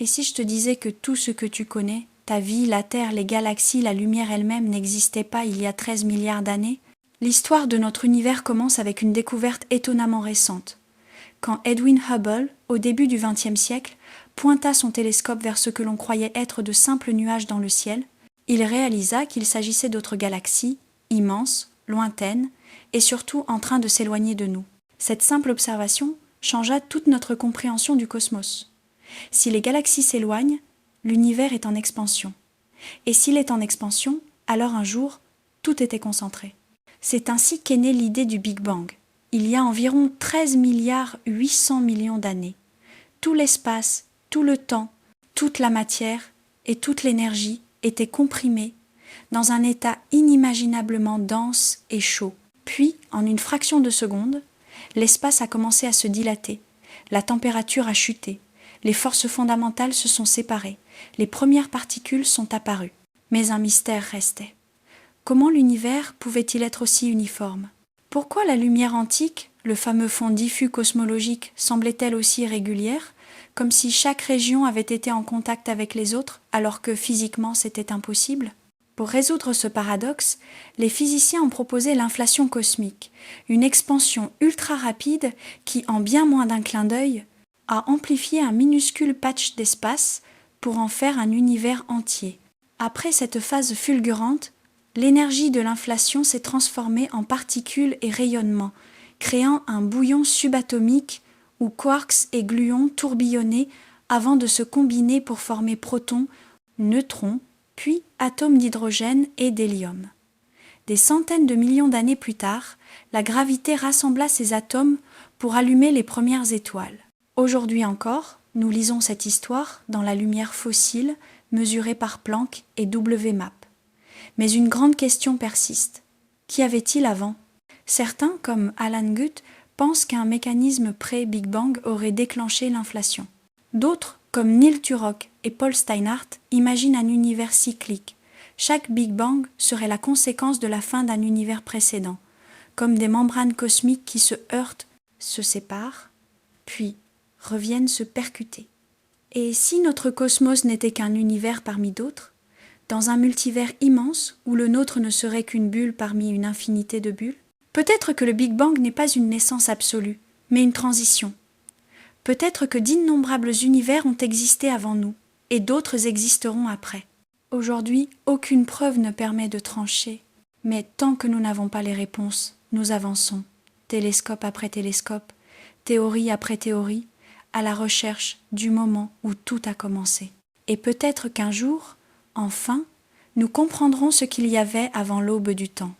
Et si je te disais que tout ce que tu connais, ta vie, la Terre, les galaxies, la lumière elle-même n'existaient pas il y a 13 milliards d'années? L'histoire de notre univers commence avec une découverte étonnamment récente. Quand Edwin Hubble, au début du XXe siècle, pointa son télescope vers ce que l'on croyait être de simples nuages dans le ciel, il réalisa qu'il s'agissait d'autres galaxies, immenses, lointaines, et surtout en train de s'éloigner de nous. Cette simple observation changea toute notre compréhension du cosmos. Si les galaxies s'éloignent, l'univers est en expansion. Et s'il est en expansion, alors un jour, tout était concentré. C'est ainsi qu'est née l'idée du Big Bang. Il y a environ 13 milliards 800 millions d'années. Tout l'espace, tout le temps, toute la matière et toute l'énergie étaient comprimés dans un état inimaginablement dense et chaud. Puis, en une fraction de seconde, l'espace a commencé à se dilater, la température a chuté, les forces fondamentales se sont séparées, les premières particules sont apparues. Mais un mystère restait. Comment l'univers pouvait-il être aussi uniforme? Pourquoi la lumière antique, le fameux fond diffus cosmologique, semblait-elle aussi régulière, comme si chaque région avait été en contact avec les autres, alors que physiquement c'était impossible? Pour résoudre ce paradoxe, les physiciens ont proposé l'inflation cosmique, une expansion ultra rapide qui, en bien moins d'un clin d'œil, a amplifié un minuscule patch d'espace pour en faire un univers entier. Après cette phase fulgurante, l'énergie de l'inflation s'est transformée en particules et rayonnements, créant un bouillon subatomique où quarks et gluons tourbillonnaient avant de se combiner pour former protons, neutrons, puis atomes d'hydrogène et d'hélium. Des centaines de millions d'années plus tard, la gravité rassembla ces atomes pour allumer les premières étoiles. Aujourd'hui encore, nous lisons cette histoire dans la lumière fossile mesurée par Planck et WMAP. Mais une grande question persiste. Qu'y avait-il avant? Certains, comme Alan Guth, pensent qu'un mécanisme pré-Big Bang aurait déclenché l'inflation. D'autres, comme Neil Turok et Paul Steinhardt, imaginent un univers cyclique. Chaque Big Bang serait la conséquence de la fin d'un univers précédent, comme des membranes cosmiques qui se heurtent, se séparent, puis reviennent se percuter. Et si notre cosmos n'était qu'un univers parmi d'autres, dans un multivers immense où le nôtre ne serait qu'une bulle parmi une infinité de bulles? Peut-être que le Big Bang n'est pas une naissance absolue, mais une transition. Peut-être que d'innombrables univers ont existé avant nous, et d'autres existeront après. Aujourd'hui, aucune preuve ne permet de trancher, mais tant que nous n'avons pas les réponses, nous avançons, télescope après télescope, théorie après théorie, à la recherche du moment où tout a commencé. Et peut-être qu'un jour, enfin, nous comprendrons ce qu'il y avait avant l'aube du temps.